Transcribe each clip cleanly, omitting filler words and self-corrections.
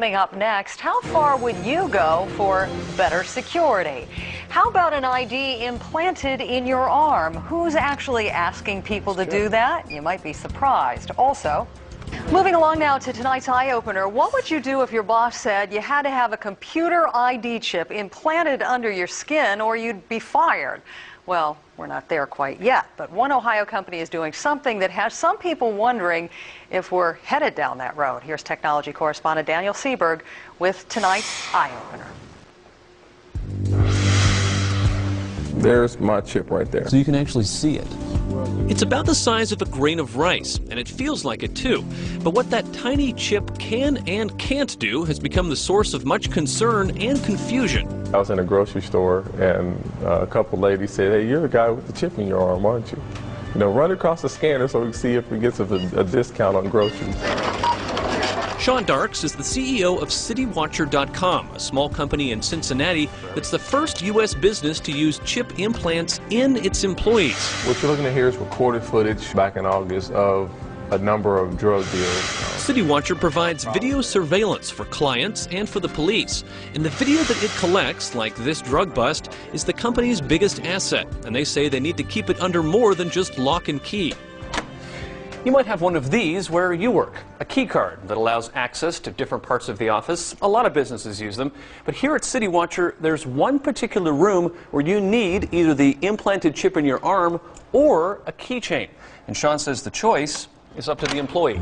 Coming up next, how far would you go for better security? How about an ID implanted in your arm? Who's actually asking people to do that? You might be surprised. Also, moving along now to tonight's eye-opener, what would you do if your boss said you had to have a computer ID chip implanted under your skin or you'd be fired? Well, we're not there quite yet, but one Ohio company is doing something that has some people wondering if we're headed down that road. Here's technology correspondent Daniel Seberg with tonight's eye-opener. There's my chip right there. So you can actually see it. It's about the size of a grain of rice, and it feels like it too. But what that tiny chip can and can't do has become the source of much concern and confusion. I was in a grocery store, and a couple ladies said, "Hey, you're the guy with the chip in your arm, aren't you? You know, run across the scanner so we can see if it gets us a discount on groceries." Sean Darks is the CEO of CityWatcher.com, a small company in Cincinnati that's the first U.S. business to use chip implants in its employees. What you're looking at here is recorded footage back in August of a number of drug deals. CityWatcher provides video surveillance for clients and for the police. And the video that it collects, like this drug bust, is the company's biggest asset. And they say they need to keep it under more than just lock and key. You might have one of these where you work, a key card that allows access to different parts of the office. A lot of businesses use them, but here at CityWatcher, there's one particular room where you need either the implanted chip in your arm or a keychain. And Sean says the choice is up to the employee.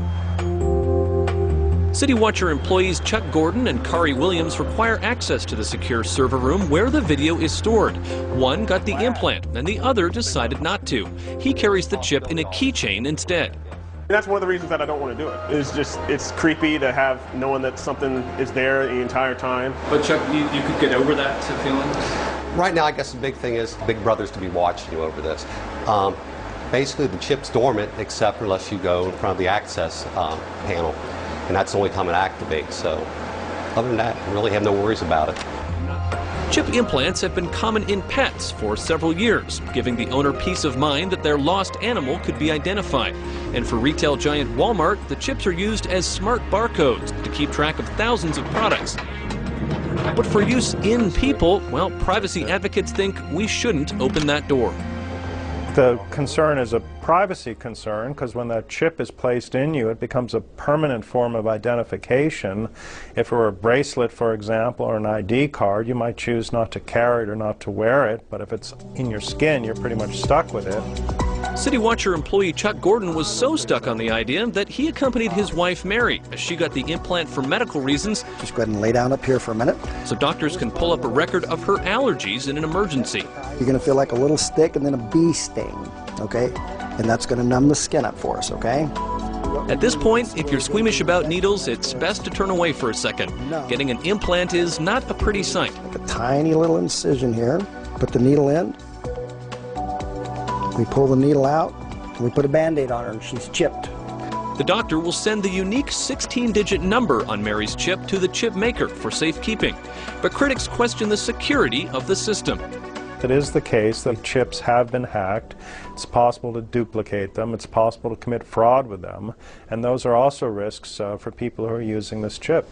CityWatcher employees Chuck Gordon and Kari Williams require access to the secure server room where the video is stored. One got the implant, and the other decided not to. He carries the chip in a keychain instead. That's one of the reasons that I don't want to do it. It's creepy to have knowing that something is there the entire time. But Chuck, you could get over that feeling? Right now, I guess the big thing is Big Brother's to be watching you over this. Basically, the chip's dormant except unless you go in front of the access panel, and that's the only time it activates. So, other than that, I really have no worries about it. Chip implants have been common in pets for several years, giving the owner peace of mind that their lost animal could be identified. And for retail giant Walmart, the chips are used as smart barcodes to keep track of thousands of products. But for use in people, well, privacy advocates think we shouldn't open that door. The concern is a privacy concern because when that chip is placed in you, it becomes a permanent form of identification. If it were a bracelet, for example, or an ID card, you might choose not to carry it or not to wear it, but if it's in your skin, you're pretty much stuck with it. CityWatcher employee Chuck Gordon was so stuck on the idea that he accompanied his wife Mary as she got the implant for medical reasons. Just go ahead and lay down up here for a minute. So doctors can pull up a record of her allergies in an emergency. You're going to feel like a little stick and then a bee sting, okay? And that's going to numb the skin up for us, okay? At this point, if you're squeamish about needles, it's best to turn away for a second. Getting an implant is not a pretty sight. Like a tiny little incision here. Put the needle in. We pull the needle out, and we put a Band-Aid on her, and she's chipped. The doctor will send the unique 16-digit number on Mary's chip to the chip maker for safekeeping. But critics question the security of the system. It is the case that chips have been hacked. It's possible to duplicate them. It's possible to commit fraud with them. And those are also risks for people who are using this chip.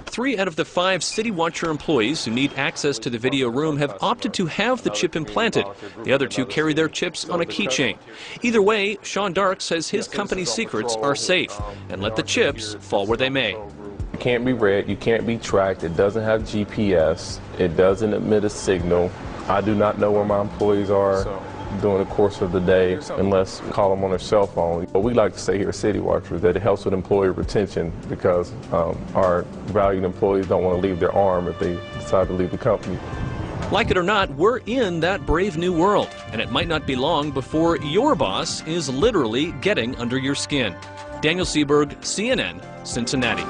3 out of the 5 CityWatcher employees who need access to the video room have opted to have the chip implanted. The other 2 carry their chips on a keychain. Either way, Sean Dark says his company's secrets are safe and let the chips fall where they may. You can't be read, you can't be tracked, it doesn't have GPS, it doesn't emit a signal. I do not know where my employees are during the course of the day unless I call them on their cell phone. But we like to say here at CityWatcher that it helps with employee retention because our valued employees don't want to leave their arm if they decide to leave the company. Like it or not, we're in that brave new world, and it might not be long before your boss is literally getting under your skin. Daniel Seberg, CNN, Cincinnati.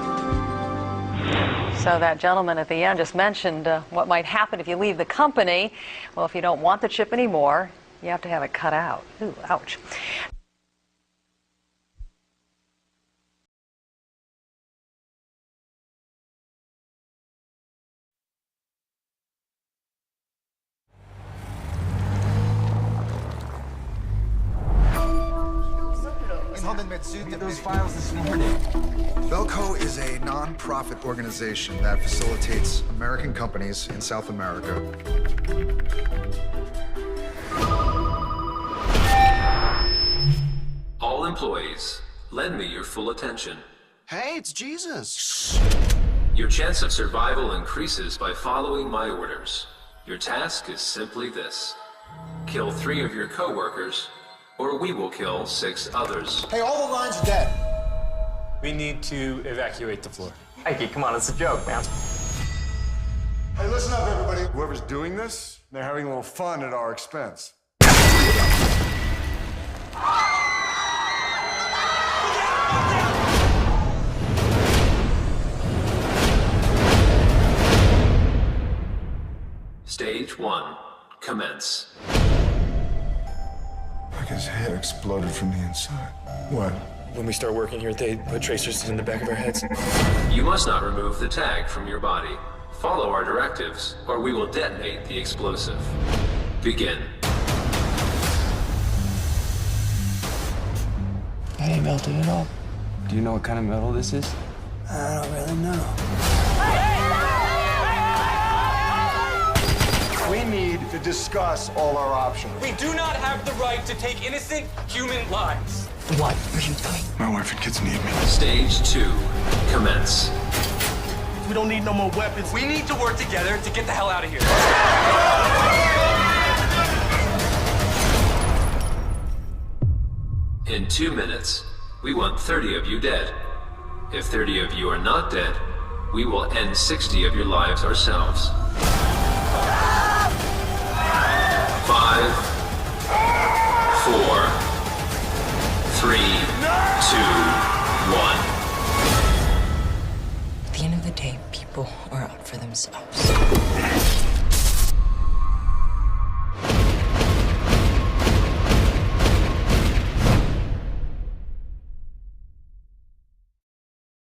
So that gentleman at the end just mentioned what might happen if you leave the company. Well, if you don't want the chip anymore, you have to have it cut out. Ooh, ouch. those files this morning. Belko is a non-profit organization that facilitates American companies in South America. All employees, lend me your full attention. Hey, it's Jesus. Your chance of survival increases by following my orders. Your task is simply this. Kill 3 of your co-workers, or we will kill 6 others. Hey, all the lines are dead. We need to evacuate the floor. Mikey, come on, it's a joke, man. Hey, listen up, everybody. Whoever's doing this, they're having a little fun at our expense. Stage 1, commence. Like his head exploded from the inside. What? When we start working here, they put tracers in the back of our heads. You must not remove the tag from your body. Follow our directives, or we will detonate the explosive. Begin. Hey, melted it all. Do you know what kind of metal this is? I don't really know. We need to discuss all our options. We do not have the right to take innocent human lives. What are you doing? My wife and kids need me. Stage 2, commence. We don't need no more weapons. We need to work together to get the hell out of here. In 2 minutes, we want 30 of you dead. If 30 of you are not dead, we will end 60 of your lives ourselves. 5, 4, 3, 2, 1. At the end of the day, people are out for themselves.